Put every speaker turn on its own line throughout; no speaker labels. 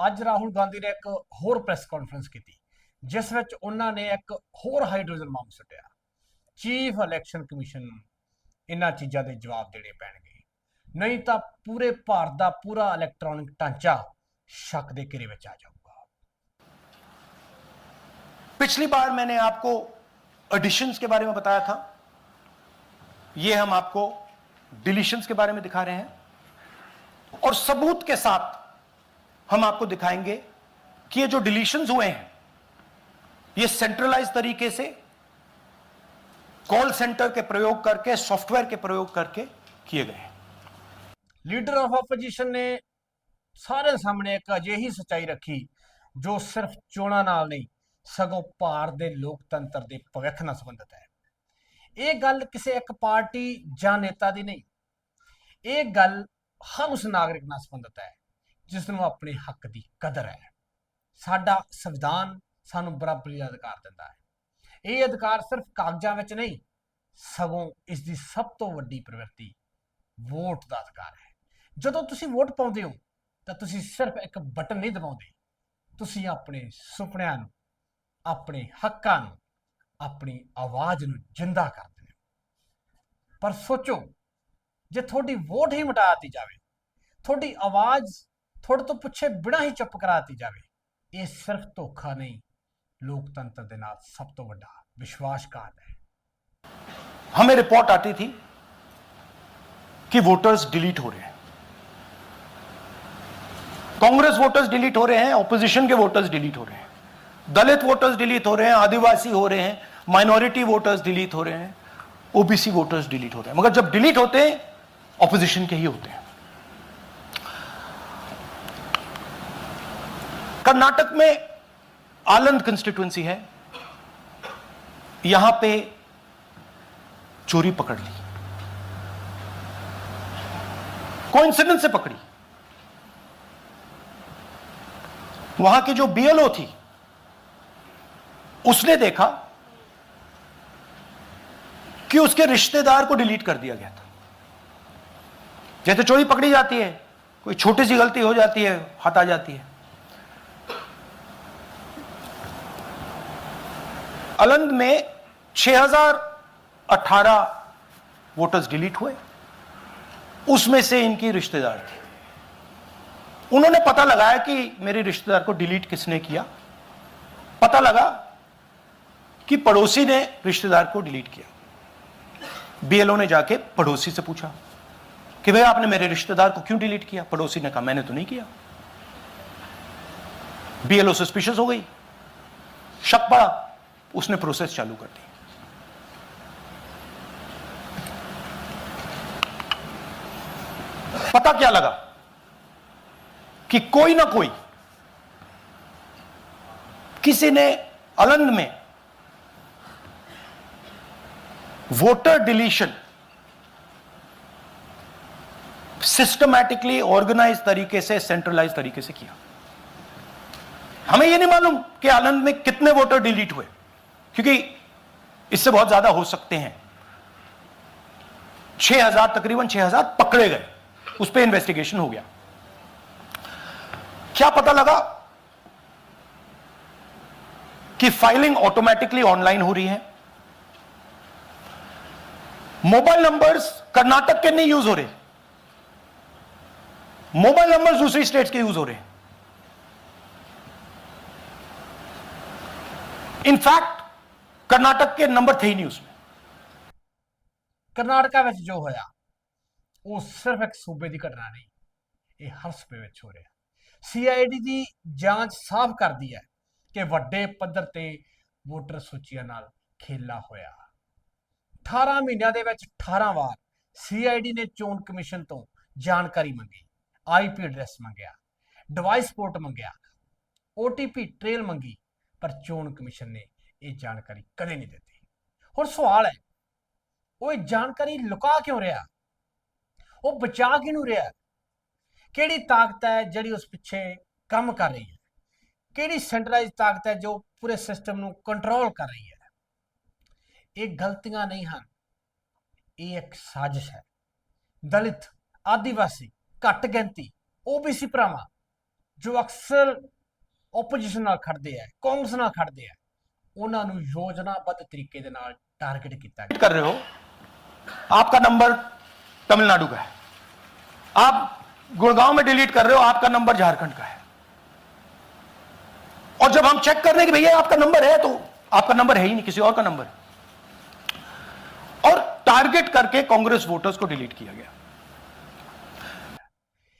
ਅੱਜ ਰਾਹੁਲ ਗਾਂਧੀ ਨੇ ਇੱਕ ਹੋਰ ਪ੍ਰੈਸ ਕਾਨਫਰੰਸ ਕੀਤੀ ਜਿਸ ਵਿੱਚ ਉਹਨਾਂ ਨੇ ਇੱਕ ਹੋਰ ਹਾਈਡਰੋਜਨ ਬੰਬ ਸੁੱਟਿਆ। ਚੀਫ ਇਲੈਕਸ਼ਨ ਕਮਿਸ਼ਨ ਨੂੰ ਇਹਨਾਂ ਚੀਜ਼ਾਂ ਦੇ ਜਵਾਬ ਦੇਣੇ ਪੈਣਗੇ, ਨਹੀਂ ਤਾਂ ਪੂਰੇ ਭਾਰਤ ਦਾ ਪੂਰਾ ਇਲੈਕਟ੍ਰੋਨਿਕ ਢਾਂਚਾ शक के घेरे में आ जाऊंगा।
पिछली बार मैंने आपको एडिशंस के बारे में बताया था, ये हम आपको डिलीशंस के बारे में दिखा रहे हैं और सबूत के साथ हम आपको दिखाएंगे कि ये जो डिलीशंस हुए हैं ये सेंट्रलाइज तरीके से कॉल सेंटर के प्रयोग करके, सॉफ्टवेयर के प्रयोग करके किए गए हैं।
लीडर ऑफ अपोजिशन ने सारे सामने एक अजिही सच्चाई रखी जो सिर्फ चोणां नाल नहीं सगों भारत के लोकतंत्र के भविख नाल संबंधित है। ये गल किसी एक पार्टी जां नेता की नहीं, ये गल हर उस नागरिक नाल संबंधित है जिसनूं अपने हक की कदर है। साडा संविधान सानूं बराबरी का अधिकार दिंदा है। ये अधिकार सिर्फ कागजां विच नहीं सगों इसकी सब तो वड्डी प्रवृत्ति वोट का अधिकार है। जदों तुसीं वोट पाउंदे हो तो तुसीं सिर्फ एक बटन नहीं दबाउंदे, तुसीं अपने सुपनिआं नूं, अपने हक्कां नूं, अपनी आवाज़ नूं जिंदा करदे हो। पर सोचो जे थोड़ी वोट ही मिटा दी जाए, थोड़ी आवाज़ थोड़े तो पुछे बिना ही चुप करा दी जाए, ये सिर्फ धोखा नहीं, लोकतंत्र दे नाल सब तो वड्डा विश्वासघात है।
हमें रिपोर्ट आती थी कि वोटर्स डिलीट हो रहे हैं, कांग्रेस वोटर्स डिलीट हो रहे हैं, ऑपोजिशन के वोटर्स डिलीट हो रहे हैं, दलित वोटर्स डिलीट हो रहे हैं, आदिवासी हो रहे हैं, माइनॉरिटी वोटर्स डिलीट हो रहे हैं, ओबीसी वोटर्स डिलीट हो रहे हैं। मगर जब डिलीट होते हैं ऑपोजिशन के ही होते हैं। कर्नाटक में आलंद कंस्टिट्यूएंसी है, यहां पे चोरी पकड़ ली, कोइंसिडेंस से पकड़ी। वहां की जो बीएलओ थी उसने देखा कि उसके रिश्तेदार को डिलीट कर दिया गया था। जैसे चोरी पकड़ी जाती है, कोई छोटी सी गलती हो जाती है, हाथ आ जाती है। अलंद में 6018 वोटर्स डिलीट हुए, उसमें से इनकी रिश्तेदार थे। उन्होंने पता लगाया कि मेरे रिश्तेदार को डिलीट किसने किया। पता लगा कि पड़ोसी ने रिश्तेदार को डिलीट किया। बीएलओ ने जाके पड़ोसी से पूछा कि भाई आपने मेरे रिश्तेदार को क्यों डिलीट किया। पड़ोसी ने कहा मैंने तो नहीं किया। बीएलओ सस्पिशियस हो गई, शक पड़ा, उसने प्रोसेस चालू कर दी। पता क्या लगा कि कोई ना कोई, किसी ने अलंद में वोटर डिलीशन सिस्टमैटिकली ऑर्गेनाइज तरीके से, सेंट्रलाइज तरीके से किया। हमें यह नहीं मालूम कि आलंद में कितने वोटर डिलीट हुए, क्योंकि इससे बहुत ज्यादा हो सकते हैं। 6000, तकरीबन 6000 पकड़े गए, उस पर इन्वेस्टिगेशन हो गया। क्या पता लगा कि फाइलिंग ऑटोमेटिकली ऑनलाइन हो रही है। मोबाइल नंबर्स कर्नाटक के नहीं यूज हो रहे, मोबाइल नंबर्स दूसरी स्टेट्स के यूज हो रहे हैं। इनफैक्ट कर्नाटक के नंबर थे ही नहीं उसमें।
कर्नाटका में जो होया वो सिर्फ एक सूबे की घटना नहीं, ये हर सूबे में हो रहा। सीआईडी की जांच साफ कर दी है कि वड्डे पद्धर ते वोटर सूचियां नाल खेला होया। 18 महीनों के 18 वार सीआईडी ने चोन कमीशन तो जानकारी मंगी, आईपी एड्रैस मंगया, डिवाइस पोर्ट मंगया, ओटीपी ट्रेल मंगी, पर चोन कमीशन ने यह जानकारी कदे नहीं दी। हुण सवाल है वो जानकारी लुका क्यों रहा, वो बचा क्यों रहा, किहड़ी ताकत है जिहड़ी उस पिछे काम कर रही है, किहड़ी सेंट्रलाइज ताकत है जो पूरे सिस्टम नूं कंट्रोल कर रही है। ये गलतियां नहीं हैं, ये एक साजिश है। दलित, आदिवासी, घट गिनती, ओबीसी भरावां ਜੋ ਅਕਸਰ ਓਪੋਜੀਸ਼ਨ ਨਾਲ ਖੜਦੇ ਆ, ਕਾਂਗਰਸ ਨਾਲ ਖੜਦੇ ਆ, ਉਹਨਾਂ ਨੂੰ ਯੋਜਨਾਬੱਧ ਤਰੀਕੇ ਦੇ ਨਾਲ टारगेट किया गया।
कर रहे हो, आपका नंबर तमिलनाडु का है, आप गुड़गांव में डिलीट कर रहे हो, आपका नंबर झारखंड का है। और जब हम चेक कर रहे हैं कि भैया आपका नंबर है, तो आपका नंबर है ही नहीं, किसी और का नंबर है। और टारगेट करके कांग्रेस वोटर्स को डिलीट किया गया।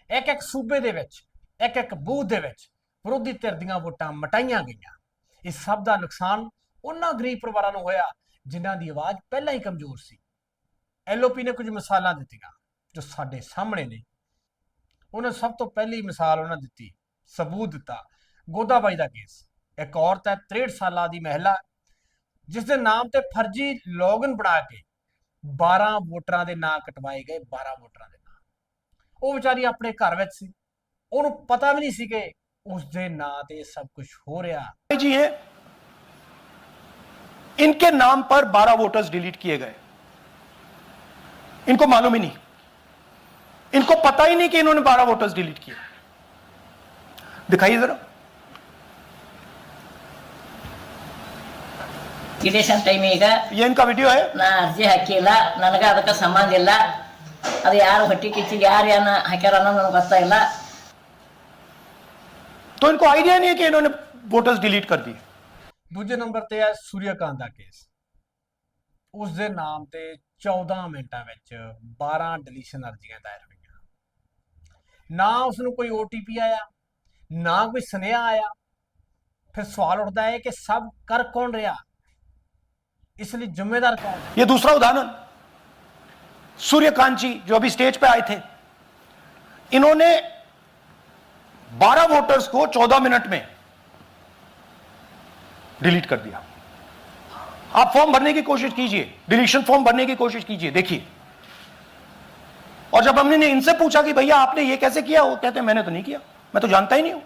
एक एक सूबे दे विच, एक एक बूथ दे विच विरोधी धिर दीआं वोटां मटाईआं गईआं। इस सब का नुकसान उन्हां गरीब परिवारां नूं होया जिन्हां दी आवाज़ पहला ही कमजोर सी। LOP ने कुछ मिसालां दित्तियां जो साडे सामने ने। उन्हें सब तो पहली मिसाल उन्हें दित्ती, सबूत दिता, गोदाबाई का केस। एक औरत है 63 साल की महिला जिस दे नाम ते फर्जी लॉगिन बना के 12 वोटरां दे नाम कटवाए गए। 12 वोटरां दे नाम, वो बेचारी अपने घर विच सी, उहनूं पता भी नहीं सी कि उस दे नाम ते सब कुछ हो रहा
जी है। इनके नाम पर 12 वोटर्स डिलीट किए गए, इनको मालूम ही नहीं, इनको पता ही नहीं कि इन्होंने 12 वोटर्स डिलीट किए। दिखाइए जरा।
ಇಲೆಕ್ಷನ್ ಟೈಮ್ ಈಗ
ये इनका वीडियो है।
ನಾ ಅರ್ಜಿ ಹಾಕಿಲ್ಲ, ನನಗೆ ಅದಕ್ಕೆ ಸಂಬಂಧ ಇಲ್ಲ, ಅದು ಯಾರು ಹೊಟ್ಟಿ ಕಿಚ್ಚಿಗೆ ಯಾರು ಏನ ಹಾಕ್ಯಾರ ಅನ್ನೋದು ನನಗೆ ಗೊತ್ತಾಗಿಲ್ಲ।
तो इनको आइडिया नहीं है कि इन्होंने वोटर्स डिलीट कर दिए।
दूजे नंबर ते है सूर्यकांत का केस। उस दे नाम ते 14 मिनटां विच 12 डिलीशन अर्जियां दायर हुई। ना उसनूं कोई OTP आया, ना कोई सुनेहा आया। फिर सवाल उठता है कि सब कर कौन रहा, इसलिए जिम्मेदार कौन है?
ये दूसरा उदाहरण, सूर्यकांत जी जो अभी स्टेज पे आए थे, इन्होंने 12 वोटर्स को 14 मिनट में डिलीट कर दिया। आप फॉर्म भरने की कोशिश कीजिए, डिलीशन फॉर्म भरने की कोशिश कीजिए, देखिए। और जब हमने इनसे पूछा कि भैया आपने ये कैसे किया, वो कहते हैं मैंने तो नहीं किया, मैं तो जानता ही नहीं हूं।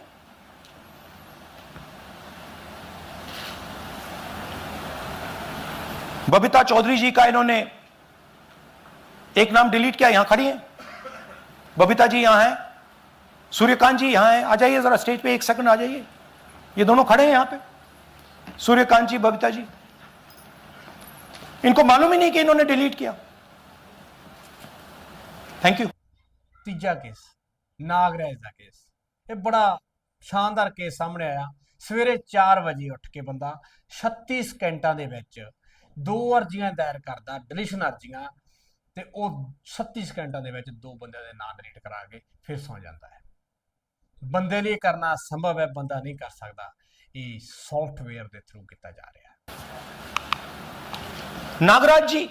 बबीता चौधरी जी का इन्होंने एक नाम डिलीट किया, यहां खड़ी हैं बबीता जी, यहां है सूर्यकांत जी, यहां है, आ जाइए जरा स्टेज पे, एक सेकंड आ जाइए। ये दोनों खड़े हैं यहां पे, सूर्यकांत जी, बबीता जी। इनको मालूम ही नहीं कि इन्होंने डिलीट किया। Thank you.
तीजा केस नागराज का केस, ये बड़ा शानदार केस सामने आया। सवेरे 4 बजे उठ के बंदा 36 सेकंडां दे विच 2 अर्जियां दायर करदा, डिलीशन अर्जियां, ते वो 36 सेकंडां दे विच 2 बंदे दे नाम डिलीट करा के फिर सौ जाता है। बंदे लिए करना संभव है, बंदा नहीं कर सकता। ये सॉफ्टवेयर के थ्रू किया जा रहा है।
नागराज जी,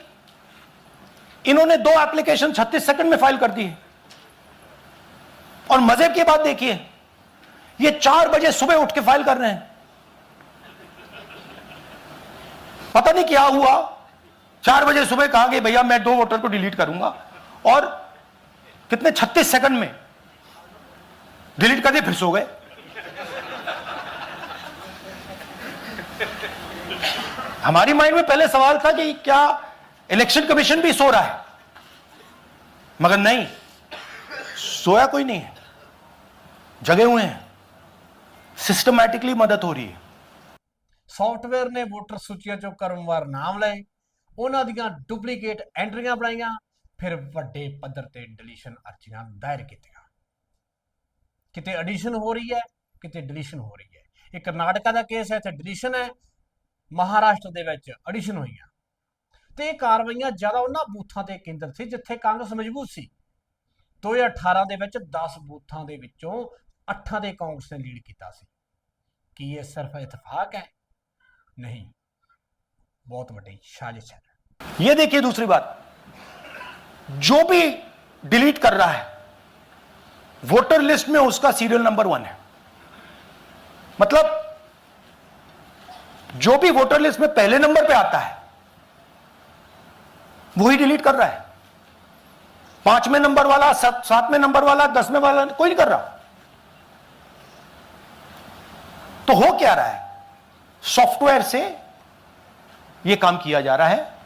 इन्होंने 2 एप्लीकेशन 36 सेकंड में फाइल कर दी है। और मजे की बात देखिए, ये 4 बजे सुबह उठ के फाइल कर रहे हैं। पता नहीं क्या हुआ, 4 बजे सुबह कहा कि भैया मैं 2 वोटर को डिलीट करूंगा, और कितने 36 सेकंड में डिलीट कर दिए, फिर सो गए। हमारी माइंड में पहले सवाल था कि क्या इलेक्शन कमीशन भी सो रहा है, मगर नहीं, सोया कोई नहीं है, जगे हुए हैं, सिस्टमैटिकली मदद हो रही है।
सॉफ्टवेयर ने वोटर सूचियां चों क्रमवार नाम लए, उन्हां दीआं डुप्लीकेट एंट्रियां बनाईआं, फिर वड्डे पद्धर ते डिलीशन अर्जियां दायर कीतीआं। किते एडिशन हो रही है, किते डिलीशन हो रही है। ये कर्नाटका का केस है, इत्थे डिलीशन है, महाराष्ट्र दे विच एडिशन होईआं। ते ये कार्रवाइयां ज़्यादा उन्हां बूथां ते केंद्र सी जिथे कांग्रेस मजबूत सी। 2018 दे विच 10 बूथां दे विचों 8 दे कांग्रेस ने लीड कीता सी। कि ये सिर्फ इतफाक है? नहीं, बहुत बड़ी साजिश है।
ये देखिए दूसरी बात, जो भी डिलीट कर रहा है वोटर लिस्ट में उसका सीरियल नंबर 1 है। मतलब जो भी वोटर लिस्ट में पहले नंबर पे आता है वही डिलीट कर रहा है। 5वें नंबर वाला, 7वें नंबर वाला, 10वें वाला कोई नहीं कर रहा। तो हो क्या रहा है, सॉफ्टवेयर से यह काम किया जा रहा है।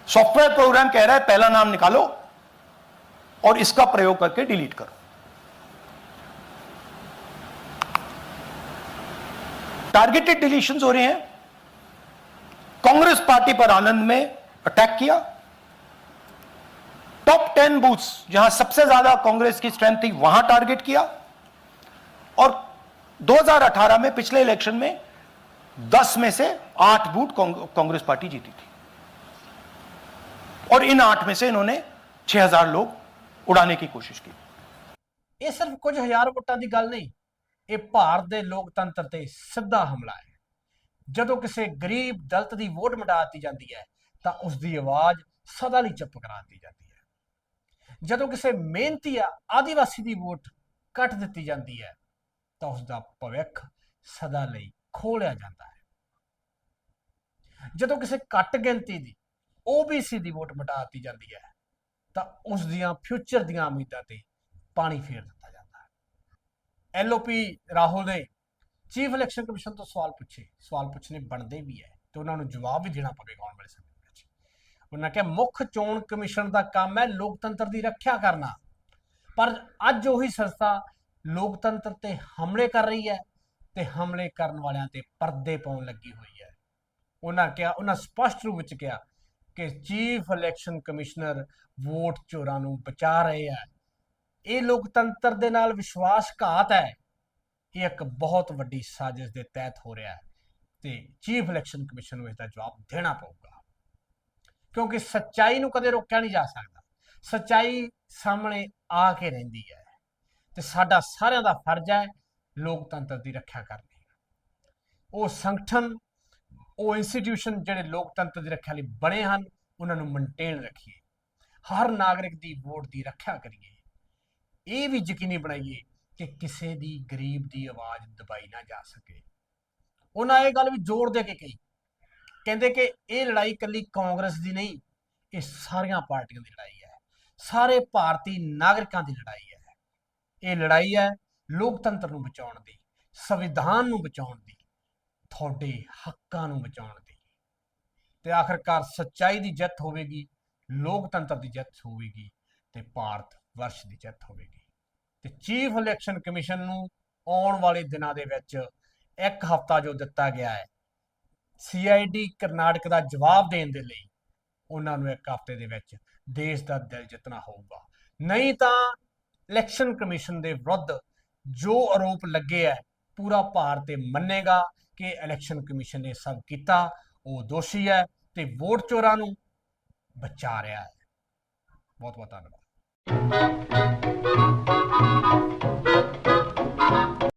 सॉफ्टवेयर प्रोग्राम कह रहा है पहला नाम निकालो और इसका प्रयोग करके डिलीट करो। टारगेटेड डिलीशंस हो रहे हैं। कांग्रेस पार्टी पर आनंद में अटैक किया। टॉप 10 बूथ्स जहां सबसे ज्यादा कांग्रेस की स्ट्रेंथ थी वहां टारगेट किया। और 2018 में पिछले इलेक्शन में 10 में से 8 बूथ कांग्रेस पार्टी जीती थी और इन 8 में से इन्होंने 6000 लोग उड़ाने की कोशिश की।
ਇਹ ਸਿਰਫ ਕੁਝ ਹਜ਼ਾਰ ਵੋਟਾਂ ਦੀ ਗੱਲ ਨਹੀਂ, ਇਹ ਭਾਰਤ ਦੇ ਲੋਕਤੰਤਰ ਤੇ ਸਿੱਧਾ ਹਮਲਾ ਹੈ। ਜਦੋਂ ਕਿਸੇ ਗਰੀਬ ਦਲਿਤ ਦੀ ਵੋਟ ਮਿਟਾ ਦਿੱਤੀ ਜਾਂਦੀ ਹੈ ਤਾਂ ਉਸ ਦੀ ਆਵਾਜ਼ ਸਦਾ ਲਈ ਚੁੱਪ ਕਰਾ ਦਿੱਤੀ ਜਾਂਦੀ ਹੈ। ਜਦੋਂ ਕਿਸੇ ਮਿਹਨਤੀ ਆਦੀਵਾਸੀ ਦੀ ਵੋਟ ਕੱਟ ਦਿੱਤੀ ਜਾਂਦੀ ਹੈ ਤਾਂ ਉਸ ਦਾ ਭਵਿੱਖ ਸਦਾ ਲਈ ਖੋਲਿਆ ਜਾਂਦਾ ਹੈ। ਜਦੋਂ ਕਿਸੇ ਘੱਟ ਗਿਣਤੀ ਦੀ OBC ਦੀ ਵੋਟ ਮਿਟਾ ਦਿੱਤੀ ਜਾਂਦੀ ਹੈ ਤਾਂ ਉਸ ਦੀਆਂ ਫਿਊਚਰ ਦੀਆਂ ਉਮੀਦਾਂ ਤੇ ਪਾਣੀ ਫੇਰ ਦਿੱਤਾ ਜਾਂਦਾ ਹੈ। LOP ਰਾਹੁਲ ਨੇ ਚੀਫ ਇਲੈਕਸ਼ਨ ਕਮਿਸ਼ਨ ਤੋਂ ਸਵਾਲ ਪੁੱਛਣੇ ਬਣਦੇ ਵੀ ਹੈ ਤੇ ਉਹਨਾਂ ਨੂੰ ਜਵਾਬ ਵੀ ਦੇਣਾ ਪਵੇਗਾ ਆਉਣ ਵਾਲੇ ਸਮੇਂ ਵਿੱਚ। ਉਹਨਾਂ ਕਿਹਾ ਮੁੱਖ ਚੋਣ ਕਮਿਸ਼ਨ ਦਾ ਕੰਮ ਹੈ ਲੋਕਤੰਤਰ ਦੀ ਰੱਖਿਆ ਕਰਨਾ, ਪਰ ਅੱਜ ਉਹੀ ਸੰਸਥਾ ਲੋਕਤੰਤਰ ਤੇ ਹਮਲੇ ਕਰ ਰਹੀ ਹੈ ਤੇ ਹਮਲੇ ਕਰਨ ਵਾਲਿਆਂ ਤੇ ਪਰਦੇ ਪਾਉਣ ਲੱਗੀ ਹੋਈ ਹੈ। ਉਹਨਾਂ ਸਪਸ਼ਟ ਰੂਪ ਵਿੱਚ ਕਿਹਾ ਕਿ ਚੀਫ ਇਲੈਕਸ਼ਨ ਕਮਿਸ਼ਨਰ ਵੋਟ ਚੋਰਾਂ ਨੂੰ ਬਚਾ ਰਹੇ ਹੈ। ਇਹ ਲੋਕਤੰਤਰ ਦੇ ਨਾਲ ਵਿਸ਼ਵਾਸਘਾਤ ਹੈ। ਇਹ ਇੱਕ ਬਹੁਤ ਵੱਡੀ ਸਾਜ਼ਿਸ਼ ਦੇ ਤਹਿਤ ਹੋ ਰਿਹਾ ਹੈ ਤੇ ਚੀਫ ਇਲੈਕਸ਼ਨ ਕਮਿਸ਼ਨ ਨੂੰ ਇਸ ਦਾ ਜਵਾਬ ਦੇਣਾ ਪਊਗਾ, ਕਿਉਂਕਿ ਸੱਚਾਈ ਨੂੰ ਕਦੇ ਰੋਕਿਆ ਨਹੀਂ ਜਾ ਸਕਦਾ। ਸੱਚਾਈ ਸਾਹਮਣੇ ਆ ਕੇ ਰਹਿੰਦੀ ਹੈ ਤੇ ਸਾਡਾ ਸਾਰਿਆਂ ਦਾ ਫਰਜ਼ ਹੈ ਲੋਕਤੰਤਰ ਦੀ ਰੱਖਿਆ ਕਰਨੀ। ਉਹ ਸੰਗਠਨ, ਉਹ ਇੰਸਟੀਟਿਊਸ਼ਨ ਜਿਹੜੇ ਲੋਕਤੰਤਰ ਦੀ ਰੱਖਿਆ ਲਈ ਬਣੇ ਹਨ, ਉਹਨਾਂ ਨੂੰ ਮੇਨਟੇਨ ਰੱਖੀਏ। ਹਰ ਨਾਗਰਿਕ ਦੀ ਵੋਟ ਦੀ ਰੱਖਿਆ ਕਰੀਏ। ਇਹ ਵੀ ਯਕੀਨੀ ਬਣਾਈਏ ਕਿ ਕਿਸੇ ਦੀ ਗਰੀਬ ਦੀ ਆਵਾਜ਼ ਦਬਾਈ ਨਾ ਜਾ ਸਕੇ। ਉਹਨਾਂ ਇਹ ਗੱਲ ਵੀ ਜ਼ੋਰ ਦੇ ਕੇ ਕਹੀ, ਕਹਿੰਦੇ ਕਿ ਇਹ ਲੜਾਈ ਇਕੱਲੀ ਕਾਂਗਰਸ ਦੀ ਨਹੀਂ, ਇਹ ਸਾਰੀਆਂ ਪਾਰਟੀਆਂ ਦੀ ਲੜਾਈ ਹੈ, ਸਾਰੇ ਭਾਰਤੀ ਨਾਗਰਿਕਾਂ ਦੀ ਲੜਾਈ ਹੈ। ਇਹ ਲੜਾਈ ਹੈ ਲੋਕਤੰਤਰ ਨੂੰ ਬਚਾਉਣ ਦੀ, ਸੰਵਿਧਾਨ ਨੂੰ ਬਚਾਉਣ ਦੀ, ਤੁਹਾਡੇ ਹੱਕਾਂ ਨੂੰ ਬਚਾਉਣ ਦੀ। ਤੇ ਆਖਰਕਾਰ ਸੱਚਾਈ ਦੀ ਜਿੱਤ ਹੋਵੇਗੀ, ਲੋਕਤੰਤਰ ਦੀ ਜਿੱਤ ਹੋਵੇਗੀ ਤੇ ਭਾਰਤ ਵਰਸ਼ ਦੀ ਜਿੱਤ ਹੋਵੇਗੀ। ਤੇ ਚੀਫ ਇਲੈਕਸ਼ਨ ਕਮਿਸ਼ਨ ਨੂੰ ਆਉਣ ਵਾਲੇ ਦਿਨਾਂ ਦੇ ਵਿੱਚ 1 ਹਫ਼ਤਾ ਜੋ ਦਿੱਤਾ ਗਿਆ ਹੈ CID ਕਰਨਾਟਕ ਦਾ ਜਵਾਬ ਦੇਣ ਦੇ ਲਈ, ਉਹਨਾਂ ਨੂੰ 1 ਹਫ਼ਤੇ ਦੇ ਵਿੱਚ ਦੇਸ਼ ਦਾ ਦਿਲ ਜਿੱਤਣਾ ਹੋਊਗਾ। ਨਹੀਂ ਤਾਂ ਇਲੈਕਸ਼ਨ ਕਮਿਸ਼ਨ ਦੇ ਵਿਰੁੱਧ ਜੋ ਆਰੋਪ ਲੱਗੇ ਹੈ ਪੂਰਾ ਭਾਰਤ ਮੰਨੇਗਾ ਕਿ ਇਲੈਕਸ਼ਨ ਕਮਿਸ਼ਨ ਨੇ ਸਭ ਕੀਤਾ, ਉਹ ਦੋਸ਼ੀ ਹੈ ਤੇ ਵੋਟ ਚੋਰਾਂ ਨੂੰ ਬਚਾ ਰਿਹਾ ਹੈ। ਬਹੁਤ ਬਹੁਤ ਧੰਨਵਾਦ।